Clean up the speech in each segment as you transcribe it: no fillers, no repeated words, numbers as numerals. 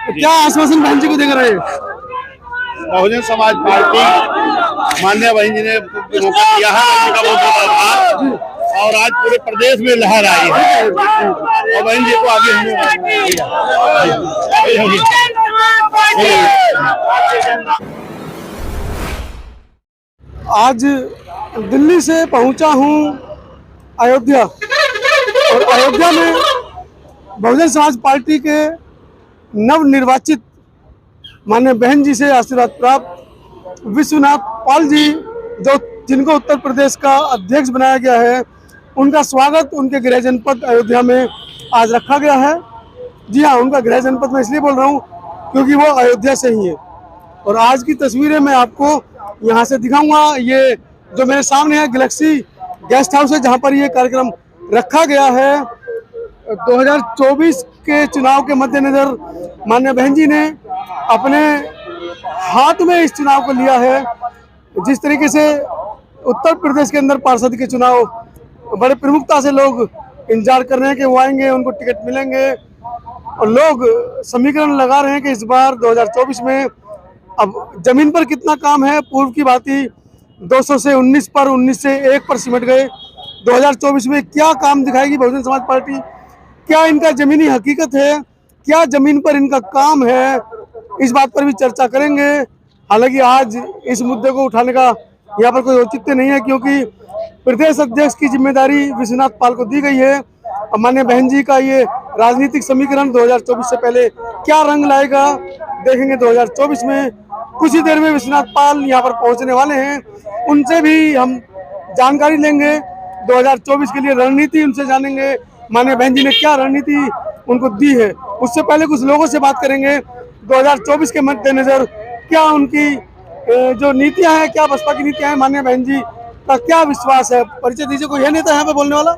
क्या आश्वासन बहन जी को देकर रहे? बहुजन समाज पार्टी माननीय बहन जी ने मौका दिया है, बहन जी का बहुत बहुत आभार। और आज पूरे प्रदेश में लहर आई है और बहन जी को आगे आज दिल्ली से पहुंचा हूं अयोध्या, और अयोध्या में बहुजन समाज पार्टी के नवनिर्वाचित माननीय बहन जी से आशीर्वाद प्राप्त विश्वनाथ पाल जी, जिनको उत्तर प्रदेश का अध्यक्ष बनाया गया है, उनका स्वागत उनके गृह जनपद अयोध्या में आज रखा गया है। जी हाँ, उनका गृह जनपद मैं इसलिए बोल रहा हूँ क्योंकि वो अयोध्या से ही है। और आज की तस्वीरें मैं आपको यहाँ से दिखाऊंगा। ये जो मेरे सामने है गैलेक्सी गेस्ट हाउस है, जहाँ पर ये कार्यक्रम रखा गया है। 2024 के चुनाव के मद्देनजर माननीय बहन जी ने अपने हाथ में इस चुनाव को लिया है। जिस तरीके से उत्तर प्रदेश के अंदर पार्षद के चुनाव बड़े प्रमुखता से लोग इंतजार कर रहे हैं कि वो आएंगे, उनको टिकट मिलेंगे, और लोग समीकरण लगा रहे हैं कि इस बार 2024 में अब जमीन पर कितना काम है। पूर्व की भांति 200 से 19 पर, 19 से 1 पर सिमट गए। 2024 में क्या काम दिखाएगी बहुजन समाज पार्टी? क्या इनका जमीनी हकीकत है? क्या जमीन पर इनका काम है? इस बात पर भी चर्चा करेंगे। हालांकि आज इस मुद्दे को उठाने का यहाँ पर कोई औचित्य नहीं है, क्योंकि प्रदेश अध्यक्ष की जिम्मेदारी विश्वनाथ पाल को दी गई है। और माननीय बहन जी का ये राजनीतिक समीकरण 2024 से पहले क्या रंग लाएगा, देखेंगे 2024 में। कुछ ही देर में विश्वनाथ पाल यहाँ पर पहुँचने वाले हैं, उनसे भी हम जानकारी लेंगे। 2024 के लिए रणनीति उनसे जानेंगे, माननीय बहन जी ने क्या रणनीति उनको दी है। उससे पहले कुछ लोगों से बात करेंगे। 2024 के मद्देनजर क्या उनकी जो नीतियां हैं, क्या बसपा की नीतियां हैं, माननीय बहन जी का क्या विश्वास है। परिचय दीजिए। कोई है नेता यहाँ पे बोलने वाला?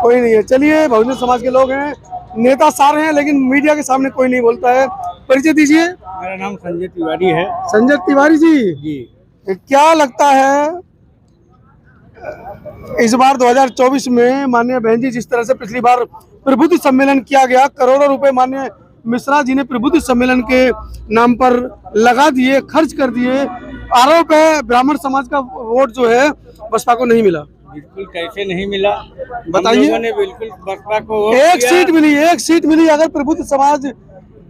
कोई नहीं है। चलिए, बहुजन समाज के लोग हैं, नेता सारे हैं, लेकिन मीडिया के सामने कोई नहीं बोलता है। परिचय दीजिए। मेरा नाम संजय तिवारी है। संजय तिवारी जी, क्या लगता है इस बार 2024 में माननीय बहन जी, जिस तरह से पिछली बार प्रबुद्ध सम्मेलन किया गया, करोड़ों रुपए माननीय मिश्रा जी ने प्रबुद्ध सम्मेलन के नाम पर लगा दिए, खर्च कर दिए, आरोप है ब्राह्मण समाज का वोट जो है बसपा को नहीं मिला। बिल्कुल कैसे नहीं मिला, बताइए। बिल्कुल बसपा को एक सीट मिली। अगर प्रबुद्ध समाज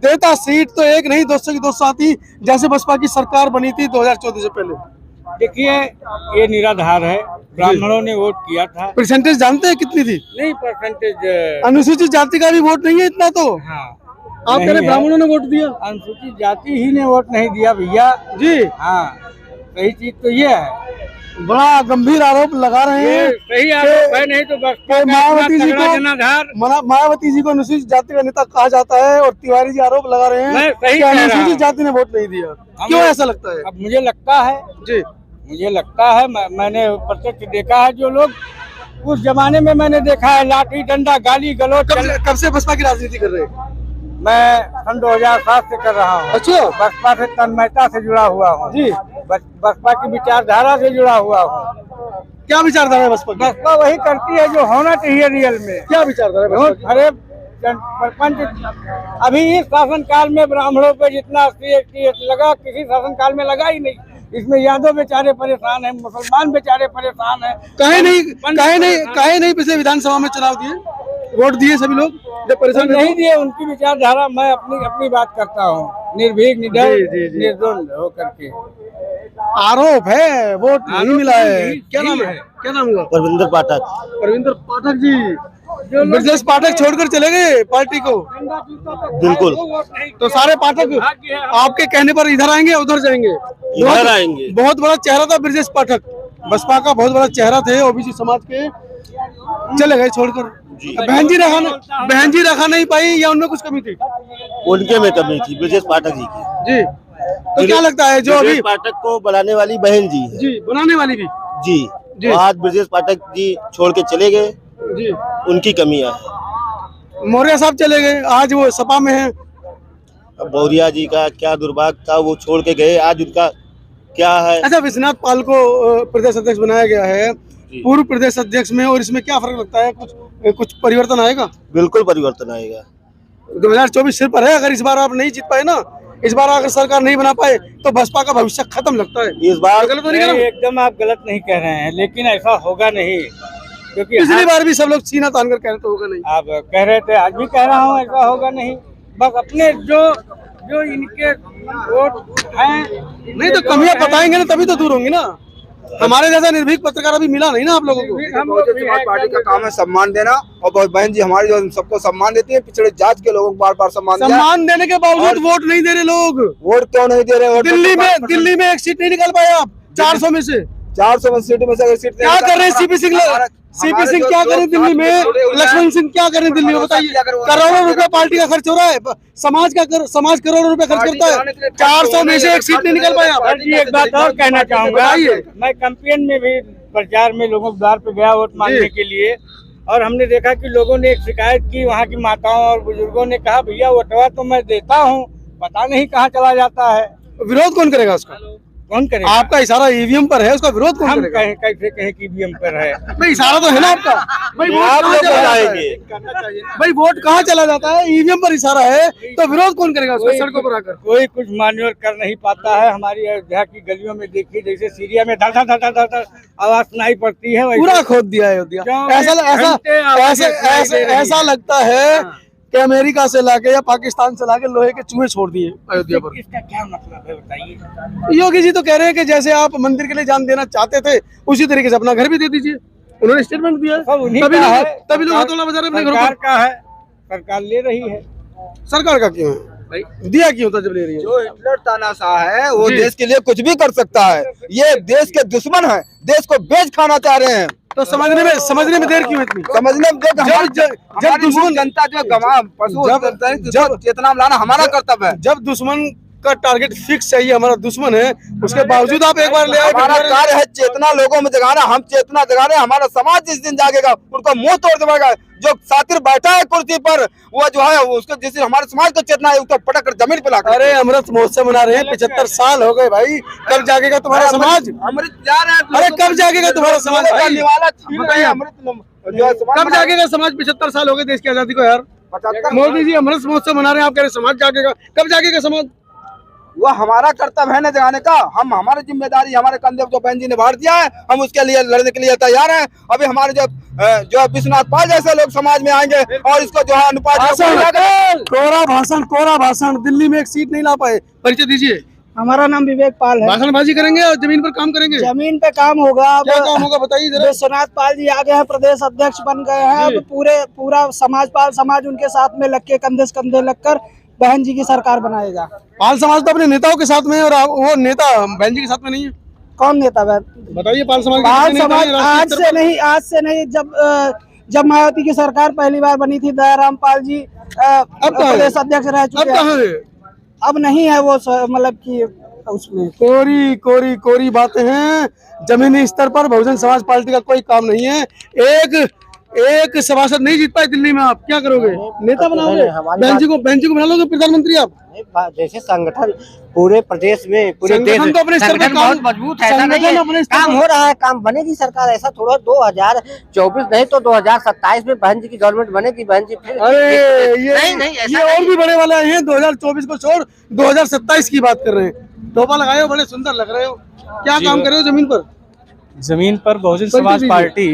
देता सीट तो एक नहीं 200 की 200 आती, जैसे बसपा की सरकार बनी थी 2014 से पहले। देखिए, ये निराधार है। ब्राह्मणों ने वोट किया था। परसेंटेज जानते हैं कितनी थी? नहीं, परसेंटेज अनुसूचित जाति का भी वोट नहीं है इतना। तो हाँ, आप कह रहे ब्राह्मणों ने वोट दिया? अनुसूचित जाति ही ने वोट नहीं दिया भैया जी। हाँ, सही चीज तो ये है। बड़ा गंभीर आरोप लगा रहे हैं। सही आरोप है, नहीं तो बसपा मायावती जी को अनुसूचित जाति का नेता कहा जाता है, और तिवारी जी आरोप लगा रहे हैं कि अनुसूचित जाति ने वोट नहीं दिया। क्यों ऐसा लगता है? अब मुझे लगता है जी, मुझे लगता है, मैंने प्रत्यक्ष देखा है। जो लोग उस जमाने में मैंने देखा है, लाठी डंडा गाली गलौज। कब से बसपा की राजनीति कर रहे हैं? मैं सन 2007 से कर रहा हूँ। अच्छा। बसपा से तन्मयता से जुड़ा हुआ हूँ जी। बसपा की विचारधारा से जुड़ा हुआ हूँ। क्या विचारधारा है बसपा की? बसपा वही करती है जो होना चाहिए रियल में। क्या विचारधारा है बसपा की? अरे सरपंच अभी इस शासन काल में ब्राह्मणों पे जितना ST लगा, किसी शासन काल में लगा ही नहीं। इसमें यादव बेचारे परेशान हैं, मुसलमान बेचारे परेशान हैं। कहे नहीं पिछले विधानसभा में चुनाव दिए, वोट दिए सभी लोग, जब परेशान नहीं दिए। उनकी विचारधारा, मैं अपनी बात करता हूँ, निर्भीक निडर निर्द्वंद होकर के। आरोप है वोट नहीं मिला है। क्या नाम है? क्या नाम हुआ? परविंदर पाठक। परविंदर पाठक जी, ब्रजेश पाठक छोड़कर चले गए पार्टी को। बिल्कुल। तो सारे पाठक आपके कहने पर इधर आएंगे, उधर जाएंगे? इधर आएंगे। बहुत बड़ा चेहरा था ब्रजेश पाठक, बसपा का बहुत बड़ा चेहरा थे, ओबीसी समाज के, चले गए छोड़कर। बहन जी रखा नहीं पाई, या उनमें कुछ कमी थी? उनके में कमी थी, ब्रजेश पाठक जी की। जी। तो क्या लगता है जो अभी पाठक को बनाने वाली बहन जी है। जी, बनाने वाली भी जी। आज ब्रजेश पाठक जी छोड़ के चले गए जी, उनकी कमियां है। मौर्य साहब चले गए, आज वो सपा में है। बौरिया जी का क्या दुर्भाग्य था, वो छोड़ के गए, आज उनका क्या है। अच्छा, विश्वनाथ पाल को प्रदेश अध्यक्ष बनाया गया है, पूर्व प्रदेश अध्यक्ष में, और इसमें क्या फर्क लगता है? कुछ परिवर्तन आएगा? बिल्कुल परिवर्तन आएगा। 2024 सिर पर है। अगर इस बार आप नहीं जीत पाए ना, इस बार अगर सरकार नहीं बना पाए तो बसपा का भविष्य खत्म लगता है। इस बार गलत तो नहीं कह रहा हूं? एकदम आप गलत नहीं कह रहे हैं, लेकिन ऐसा होगा नहीं, क्योंकि पिछली बार भी सब लोग सीना तान कर कह रहे तो होगा नहीं। आप कह रहे थे, आज भी कह रहा हूँ ऐसा होगा नहीं। बस अपने जो इनके वोट हैं, नहीं तो कमियां बताएंगे ना तभी तो दूर होंगी ना। हमारे जैसा निर्भीक पत्रकार अभी मिला नहीं ना आप लोगों को। हम लोग बहुजन भी समाज हैं, पार्टी का काम है सम्मान देना, और बहन जी हमारी जो सबको सम्मान देती है, पिछड़े जात के लोगों को बार बार सम्मान दिया। सम्मान देने के बावजूद वोट नहीं दे रहे लोग। वोट क्यों नहीं दे रहे? वोट दिल्ली में एक सीट नहीं निकाल पाए आप 400 में से। 400 सीट में से अगर सीट क्या कर रहे हैं सीपी सिंह? सीपी सिंह क्या करें दिल्ली में? लक्ष्मण सिंह क्या करें दिल्ली में? बताइए। करोड़ों रुपए पार्टी का खर्च हो रहा है, समाज करोड़ों रुपए खर्च करता है। 400 में से एक सीट नहीं निकल पाया। सर जी एक बात और कहना चाहूंगा, मैं कैंपेन में भी प्रचार में लोगों के द्वार पे गया वोट मांगने के लिए, और हमने देखा कि लोगों ने एक शिकायत की, वहाँ की माताओं और बुजुर्गों ने कहा भैया वोटवा तो मैं देता हूँ, पता नहीं कहाँ चला जाता है। विरोध कौन करेगा उसका? कौन करेगा? आपका इशारा ईवीएम पर है, उसका विरोध कौन हम करेगा? कैसे कहें कि ईवीएम पर है? भाई इशारा तो है ना आपका। भाई वोट आप कहाँ लोग चला जाता है? बताएंगे। भाई वोट कहाँ चला जाता है? ईवीएम पर इशारा है तो विरोध कौन करेगा उसका सड़कों पर आकर? कोई कुछ मान्यवर कर नहीं पाता है। हमारी अयोध्या की गलियों में देखिए, जैसे सीरिया में धड़ धड़ धड़ धड़ धड़ आवाज सुनाई पड़ती है, वैसे पूरा खोद दिया है अयोध्या। क्यों? ऐसा ऐसा घंटे आवाजें ऐसा सुनाई ऐसा दे रही ऐसा लगता है कि अमेरिका से लाके या पाकिस्तान से लाके लोहे के चूहे छोड़ दिए अयोध्या पर। इसका क्या मतलब है बताइए? योगी जी तो कह रहे हैं कि जैसे आप मंदिर के लिए जान देना चाहते थे उसी तरीके से अपना घर भी दे दीजिए। उन्होंने स्टेटमेंट दिया है। सब उन्हीं तभी का लोग है। तभी लोग हथौड़ा बजा रहे हैं अपने घरों सरकार पर। का है, सरकार ले रही है। सरकार का क्यों है? दिया क्यों था जब ले रही है? जो हिटलर तानाशाह है वो जी। देश के लिए कुछ भी कर सकता है। ये देश के दुश्मन है, देश को बेच खाना चाह रहे हैं। तो समझने में देर क्यों इतनी? समझने में जब दुश्मन जनता जो गवा पशु जब चेतना में लाना हमारा कर्तव्य है। जब दुश्मन का टारगेट फिक्स है, ये हमारा दुश्मन है, उसके बावजूद आप एक बार ले आए। हमारा कार्य है चेतना लोगों में जगाना। हम चेतना जगा रहे हैं, हमारा समाज जिस दिन जागेगा उनको मुंह तोड़ देगा। जो सातिर बैठा है कुर्सी पर वो जो है उसको जिस हमारे समाज को चेतना है उसको पटक कर जमीन पे लाकर। अरे अमृत महोत्सव मना रहे हैं, 75 साल हो गए भाई। कब जागेगा तुम्हारा समाज? अमृत जा रहे हैं। अरे कब जागेगा तुम्हारा समाज भाई? निवाला छीन रहे हैं अमृत जो है समाज कब जागेगा समाज? 75 साल हो गए देश की आजादी को यार। 75 मोदी जी अमृत महोत्सव मना रहे हैं, आप कह रहे हैं समाज जागेगा। कब जागेगा समाज? वो हमारा कर्तव्य है न जगाने का। हम हमारी जिम्मेदारी हमारे कंधे जो बहन जी ने भार दिया है, हम उसके लिए लड़ने के लिए तैयार हैं। अभी हमारे जो विश्वनाथ पाल जैसे लोग समाज में आएंगे और इसको जो है अनुपात कोरा भाषण। दिल्ली में एक सीट नहीं ला पाए। परिचय दीजिए। हमारा नाम विवेक पाल है। भाषणबाजी करेंगे और जमीन पर काम करेंगे। जमीन पे काम होगा। अब क्या काम होगा बताइए जरा। विश्वनाथ पाल जी आ गए हैं, प्रदेश अध्यक्ष बन गए हैं। अब पूरा समाज उनके साथ में लग के कंधे से कंधे लगकर बहन जी की सरकार बनाएगा। पाल समाज तो अपने नेताओं के साथ में है और वो नेता बहन जी के साथ में नहीं है। कौन नेता बहन? बताइए पाल समाज आज से नहीं जब मायावती की सरकार पहली बार बनी थी, दयाराम पाल जी प्रदेश अध्यक्ष रह चुके हैं। अब नहीं है वो मतलब कि उसमें कोरी बातें हैं। जमीनी स्तर पर बहुजन समाज पार्टी का कोई काम नहीं है। एक सभासद नहीं जीत पाए दिल्ली में, आप क्या करोगे? नेता बनाओगे? बहन जी को बना लोगे प्रधानमंत्री आप? जैसे संगठन पूरे प्रदेश में पूरे देश संगठन तो अपने स्तर पर बहुत मजबूत है, ऐसा नहीं है। काम हो रहा है, काम बनेगी सरकार। ऐसा थोड़ा 2024 नहीं तो 2027 में बहन जी की गवर्नमेंट बनेगी। बहन जी फिर अरे नहीं ये और भी बड़े वाले हैं। 2024 को छोड़ 2027 की बात कर रहे हैं। टोपा लगाए हो, बड़े सुंदर लग रहे हो। क्या काम कर रहे हो जमीन पर? जमीन पर बहुजन समाज पार्टी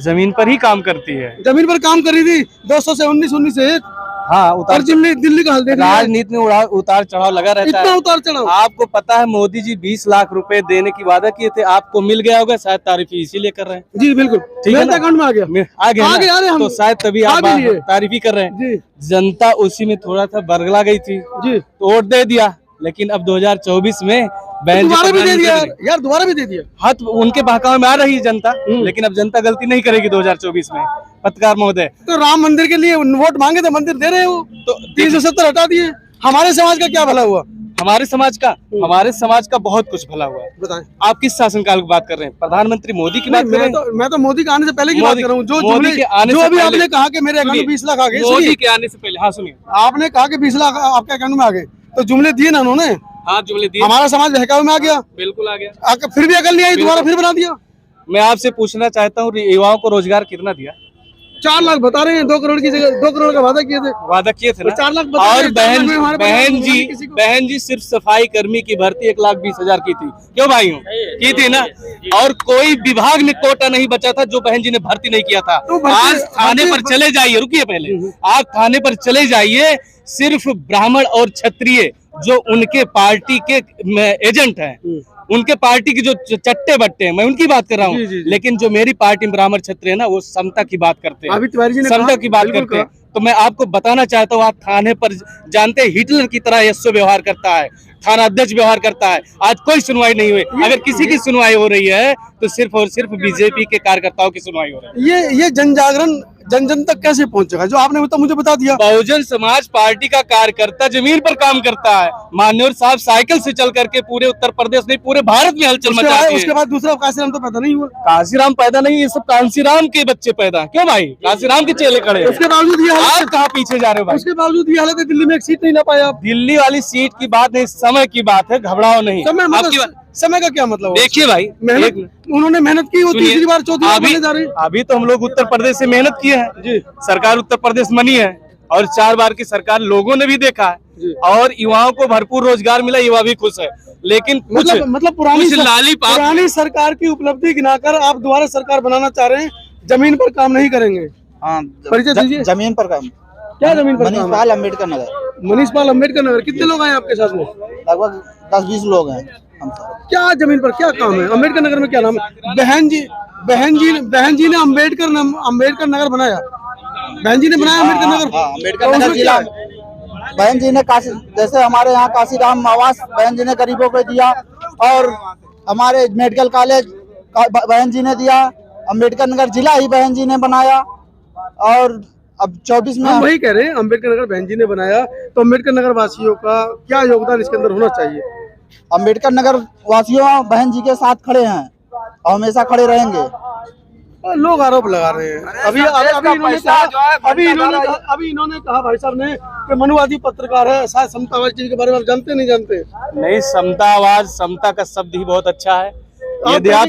जमीन पर ही काम करती है। जमीन पर काम कर रही थी 200 से 19 से 1। हाँ, और दिल्ली का हाल देख राजनीति में उतार चढ़ाव लगा रहता है। इतना उतार चढ़ाव आपको पता है, मोदी जी 20 लाख रुपए देने की वादा किए थे, आपको मिल गया होगा। शायद तारीफी इसीलिए कर रहे हैं। जी बिल्कुल, ठीक है, अकाउंट में आ गया तो शायद तभी आप तारीफी कर रहे हैं। जनता उसी में थोड़ा सा बरगला गई थी जी, तो वोट दे दिया। लेकिन अब 2024 में दोबारा भी दे दिया यार, दोबारा भी दे दिया। हाँ, तो उनके बहकावे में आ रही है जनता, लेकिन अब जनता गलती नहीं करेगी 2024 में। पत्रकार महोदय, तो राम मंदिर के लिए वोट मांगे थे, मंदिर दे रहे हो तो 370 हटा दिए। हमारे समाज का क्या भला हुआ? हमारे समाज का बहुत कुछ भला हुआ है। बताएं, आप किस शासनकाल की बात कर रहे हैं? प्रधानमंत्री मोदी की बात कर रहे हैं? मैं तो मोदी के आने से पहले की बात कर रहा हूँ। जो अभी आपने कहा कि मेरे अकाउंट में 20 लाख आ गए, मोदी के आने से पहले। हाँ सुनिए, आपने कहा कि 20 लाख आपके अकाउंट में आ गए, तो जुमले दिए ना उन्होंने। हाँ, जुमले दिए। हमारा समाज बहकावे में आ गया। बिल्कुल आ गया। फिर भी अकल नहीं आई, दोबारा फिर बना दिया। मैं आपसे पूछना चाहता हूँ, युवाओं को रोजगार कितना दिया? 4 लाख बता रहे हैं, 2 करोड़ की जगह 2 करोड़ का वादा किए थे। वादा किए थे ना। 4 लाख बता रहे और हैं, 4 लाख में हमारे बहन जी सिर्फ सफाई कर्मी की भर्ती 1,20,000 की थी, क्यों भाई की थी ना। और कोई विभाग में कोटा नहीं बचा था जो बहन जी ने भर्ती नहीं किया था। आज थाने पर चले जाइए, रुकिए पहले, आप थाने पर चले जाइए, सिर्फ ब्राह्मण और क्षत्रिय जो उनके पार्टी के एजेंट हैं, उनके पार्टी की जो चट्टे बट्टे हैं, मैं उनकी बात कर रहा हूँ। लेकिन जो मेरी पार्टी में ब्राह्मण क्षत्रिय है ना, वो समता की बात करते हैं, समता की बात करते हैं। तो मैं आपको बताना चाहता हूँ, आप थाने पर जानते हैं हिटलर की तरह यस्सो व्यवहार करता है, थाना अध्यक्ष व्यवहार करता है। आज कोई सुनवाई नहीं हुई। अगर किसी की सुनवाई हो रही है तो सिर्फ और सिर्फ बीजेपी के कार्यकर्ताओं की सुनवाई हो रही है। ये जन जागरण जन जन तक कैसे पहुंचेगा? जो आपने तो मुझे बता दिया। बहुजन समाज पार्टी का कार्यकर्ता जमीन पर काम करता है। मान्यवर साहब साइकिल से चल करके पूरे उत्तर प्रदेश नहीं, पूरे भारत में हलचल मचाते हैं। उसके बाद दूसरा कांसीराम तो पैदा नहीं हुआ। कांसीराम पैदा नहीं, ये सब कांसीराम के बच्चे पैदा। क्यों भाई? कांसीराम के चेले खड़े हैं। उसके बावजूद ये आप कहाँ पीछे जा रहे हो भाई? उसके बावजूद ये हालत है, दिल्ली में एक सीट नहीं ला पाए आप। दिल्ली वाली सीट की बात नहीं, समय की बात है, घबराओ नहीं। समय का क्या मतलब? देखिए भाई, उन्होंने मेहनत की, वो तीसरी बार चौथी बार बनने जा रहे हैं। अभी तो हम लोग उत्तर प्रदेश से मेहनत किए हैं जी, सरकार उत्तर प्रदेश बनी है और 4 बार की सरकार लोगों ने भी देखा है और युवाओं को भरपूर रोजगार मिला, युवा भी खुश है। लेकिन मतलब पुरानी सरकार की उपलब्धि गिनाकर आप दोबारा सरकार बनाना चाह रहे हैं, जमीन पर काम नहीं करेंगे। परिचय दीजिए। जमीन पर काम, क्या जमीन पर? मनीष पाल अम्बेडकर नगर। मनीष पाल अम्बेडकर नगर। कितने लोग आए आपके साथ में? लगभग 10-20 लोग हैं हम सब। क्या जमीन पर क्या काम है? अम्बेडकर नगर में क्या नाम है? बहन जी ने अम्बेडकर नगर बनाया। बहन जी ने बनाया अम्बेडकर नगर। अम्बेडकर नगर जिला बहन जी ने जैसे हमारे यहाँ काशीराम आवास बहन जी ने गरीबों को दिया, और हमारे मेडिकल कॉलेज बहन जी ने दिया। अम्बेडकर नगर जिला ही बहन जी ने बनाया। और अब 24 में हम वही कह रहे हैं, अम्बेडकर नगर बहन जी ने बनाया, तो अम्बेडकर नगर वासियों का क्या योगदान इसके अंदर होना चाहिए? अम्बेडकर नगर वासियों बहन जी के साथ खड़े हैं और हमेशा खड़े रहेंगे। लोग आरोप लगा रहे हैं। अभी इन्होंने कहा भाई साहब ने कि मनुवादी पत्रकार है, शायद समतावादी के बारे में आप जानते नहीं जानते? नहीं, समतावाद, समता का शब्द ही बहुत अच्छा है। यदि आप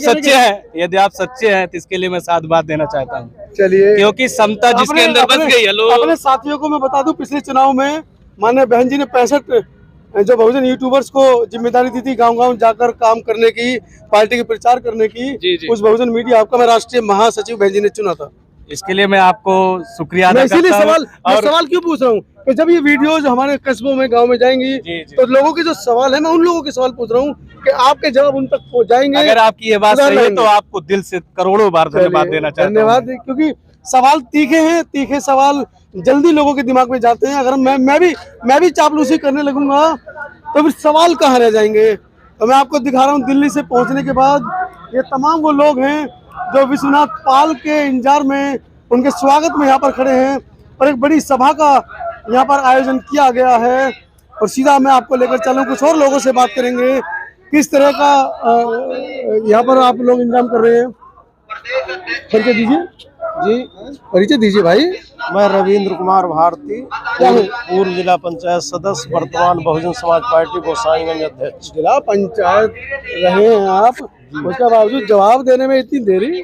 सच्चे हैं तो इसके लिए मैं साधुवाद देना चाहता हूँ। चलिए, क्योंकि समता जिसके अंदर बस गई है। लोग अपने साथियों को मैं बता दूं, पिछले चुनाव में माननीय बहन जी ने 65 जो बहुजन यूट्यूबर्स को जिम्मेदारी दी थी गांव-गांव जाकर काम करने की, पार्टी के प्रचार करने की। उस बहुजन मीडिया आपका मैं राष्ट्रीय महासचिव बहन जी ने चुना था। इसके लिए मैं आपको शुक्रिया अदा करता हूं। सवाल क्यों पूछ रहा हूँ कि जब ये वीडियोज हमारे कस्बों में गांव में जाएंगी तो लोगों के जो सवाल है, मैं उन लोगों के सवाल पूछ रहा हूँ कि आपके जवाब उन तक पहुँच जाएंगे। अगर आपकी ये बात सही है तो आपको दिल से करोड़ों बार धन्यवाद देना चाहता हूं। धन्यवाद, क्योंकि सवाल तीखे हैं, तीखे सवाल जल्दी लोगों के दिमाग में जाते हैं। अगर मैं भी चापलूसी करने लगूंगा तो फिर सवाल कहाँ रह जाएंगे? तो मैं आपको दिखा रहा हूँ, दिल्ली से पहुंचने के बाद ये तमाम वो लोग हैं जो विश्वनाथ पाल के इंतजार में उनके स्वागत में यहाँ पर खड़े हैं, और एक बड़ी सभा का यहाँ पर आयोजन किया गया है। और सीधा मैं आपको लेकर चलूँ, कुछ और लोगों से बात करेंगे किस तरह का यहाँ पर आप लोग इंतजाम कर रहे हैं। परिचय दीजिए जी, परिचय दीजिए भाई। मैं रविंद्र कुमार भारती, पूर्व जिला पंचायत सदस्य, वर्तमान बहुजन समाज पार्टी गोसाईगंज अध्यक्ष। जिला पंचायत रहे हैं आप, उसके बावजूद जवाब देने में इतनी देरी?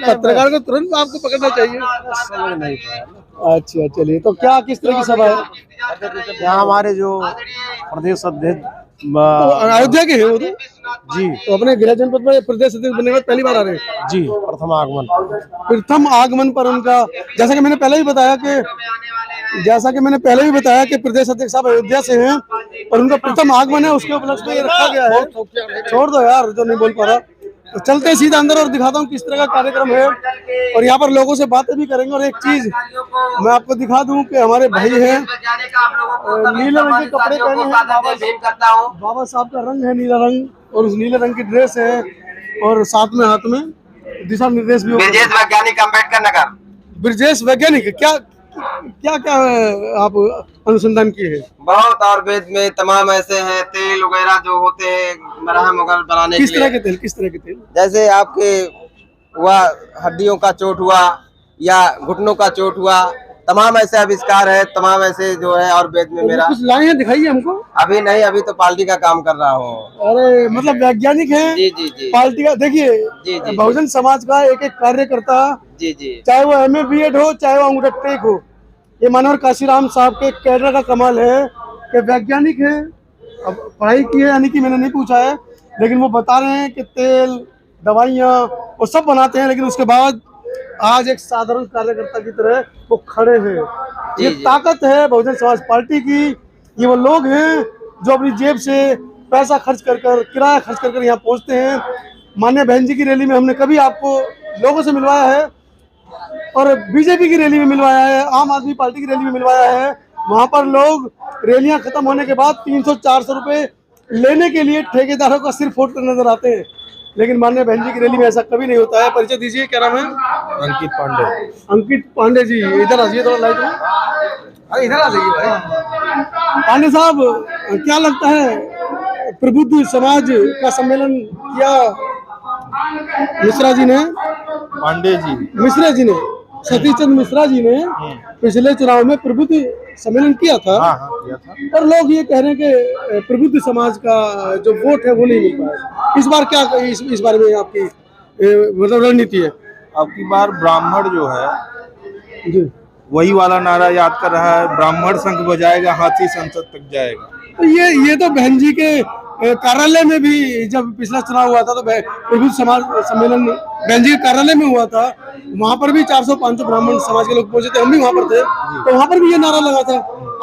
पत्रकार को तुरंत आपको पकड़ना चाहिए। समझ नहीं पाया। अच्छा, चलिए, तो क्या किस तरह की सभा है? यहाँ हमारे जो प्रदेश अध्यक्ष अयोध्या के हैं वो जी, तो अपने गृह जनपद में प्रदेश अध्यक्ष बनने के बाद पहली बार आ रहे हैं जी, प्रथम आगमन पर उनका, जैसा कि मैंने पहले भी बताया कि प्रदेश अध्यक्ष साहब अयोध्या से हैं और उनका प्रथम आगमन है, उसके उपलक्ष्य में ये रखा गया है। छोड़ दो यार जो नहीं बोल पा रहा। तो चलते हैं सीधा अंदर और दिखाता हूँ किस तरह का कार्यक्रम है, और यहाँ पर लोगों से बातें भी करेंगे। और एक चीज मैं आपको दिखा दूं कि हमारे भाई हैं, नीले रंग के कपड़े पहने हैं, बाबा साहब का रंग है नीला रंग, और उस नीले रंग की ड्रेस है, और साथ में हाथ में दिशा निर्देश भी। ब्रजेश वैज्ञानिक अम्बेडकर नगर। ब्रजेश वैज्ञानिक, क्या आप अनुसंधान किए हैं? बहुत, और वेद में तमाम ऐसे हैं तेल वगैरह जो होते हैं मरहम वगैरह बनाने के लिए। किस तरह के तेल? जैसे आपके हुआ हड्डियों का चोट हुआ या घुटनों का चोट हुआ, तमाम ऐसे आविष्कार है, तमाम ऐसे जो है। और वेद में मेरा कुछ लाए हैं, दिखाइए हमको। अभी नहीं, अभी तो पार्टी का काम कर रहा हूँ। अरे मतलब वैज्ञानिक है जी जी जी, पार्टी का। देखिए, बहुजन समाज का एक एक कार्यकर्ता जी जी चाहे वो MA BEd हो, चाहे वो अंगूठा टेक हो। ये मानवर काशीराम साहब के कैडर का कमाल है कि वैज्ञानिक है, अब पढ़ाई की है यानी कि मैंने नहीं पूछा है, लेकिन वो बता रहे हैं कि तेल, दवाइयाँ वो सब बनाते हैं, लेकिन उसके बाद आज एक साधारण कार्यकर्ता की तरह वो खड़े हैं। ये ताकत है बहुजन समाज पार्टी की। ये वो लोग हैं जो अपनी जेब से पैसा खर्च कर कर, किराया खर्च कर कर यहाँ पहुँचते हैं। माननीय बहन जी की रैली में हमने कभी आपको लोगों से मिलवाया है और बीजेपी की रैली में मिलवाया है, आम आदमी पार्टी की रैली में मिलवाया है। वहाँ पर लोग रैलियाँ खत्म होने के बाद 300-400 रुपये लेने के लिए ठेकेदारों का सिर फोड़ कर नजर आते हैं, लेकिन माननीय बहन जी की रैली में ऐसा कभी नहीं होता है। परिचय दीजिए, क्या नाम है? अंकित पांडे। अंकित पांडे जी, इधर आ जाइए थोड़ा लाइट में। अरे इधर आ जाइए भाई। पांडे साहब, क्या लगता है प्रबुद्ध समाज का सम्मेलन किया मिश्रा जी ने, मिश्रा जी ने, सतीश चंद्र मिश्रा जी ने पिछले चुनाव में प्रबुद्ध सम्मेलन किया था। किया था। और लोग ये कह रहे हैं कि प्रबुद्ध समाज का जो वोट है वो नहीं मिल पाया। इस बार क्या इस बारे में आपकी मतलब रणनीति है? अब की बार ब्राह्मण जो है जी, वही वाला नारा याद कर रहा है, ब्राह्मण शंख बजाएगा हाथी संसद तक जाएगा। तो ये तो बहन जी के कार्यालय में भी जब पिछला चुनाव हुआ था तो प्रबुद्ध समाज सम्मेलन बहन जी के कार्यालय में हुआ था, वहाँ पर भी 400-500 ब्राह्मण समाज के लोग पहुंचे थे, हम भी वहाँ पर थे, तो वहाँ पर भी ये नारा लगा था,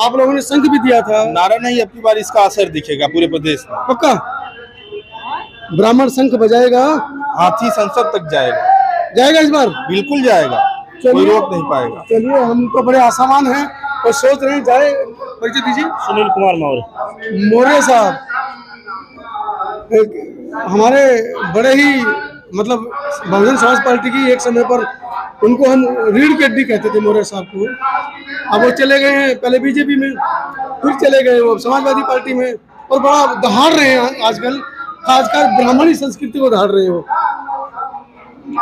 आप लोगों ने शंख भी दिया था। नारा नहीं, अब की बार इसका असर दिखेगा पूरे प्रदेश में। पक्का ब्राह्मण शंख बजाएगा हाथी संसद तक जाएगा। जाएगा इस बार? बिल्कुल जाएगा, कोई रोक नहीं पाएगा। चलिए, हम तो बड़े आसामान हैं और सोच रहे हैं जाए। परिचय दीजिए। सुनील कुमार मौर्य। मौर्य साहब हमारे बड़े ही मतलब बहुजन समाज पार्टी की एक समय पर उनको हम रीढ़ की हड्डी कहते थे, मौर्य साहब को। अब वो चले गए हैं, पहले बीजेपी में, फिर चले गए वो समाजवादी पार्टी में, और बड़ा दहाड़ रहे हैं आजकल, खासकर ब्राह्मणी संस्कृति को दहाड़ रहे हो।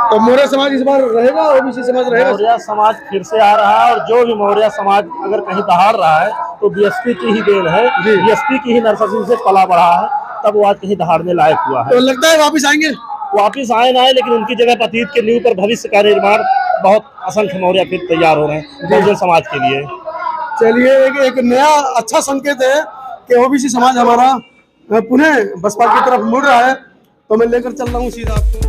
तो मौर्य समाज इस बार रहेगा, ओबीसी समाज रहेगा? मौर्य समाज फिर से आ रहा है, और जो भी मौर्य समाज अगर कहीं दहाड़ रहा है तो बीएसपी की ही देन है। बीएसपी की ही नरसंहार से पला बढ़ा है, तब वो आज कहीं दहाड़ने लायक हुआ है। तो लगता है वापिस आएंगे? वापिस आए ना आए, लेकिन उनकी जगह अतीत के नींव पर भविष्य का निर्माण बहुत असंख्य मौर्य फिर तैयार हो रहे हैं बहुजन समाज के लिए। चलिए, एक नया अच्छा संकेत है कि ओबीसी समाज हमारा पुनः बसपा की तरफ मुड़ रहा है, तो मैं लेकर चल रहा हूँ सीधा आपको।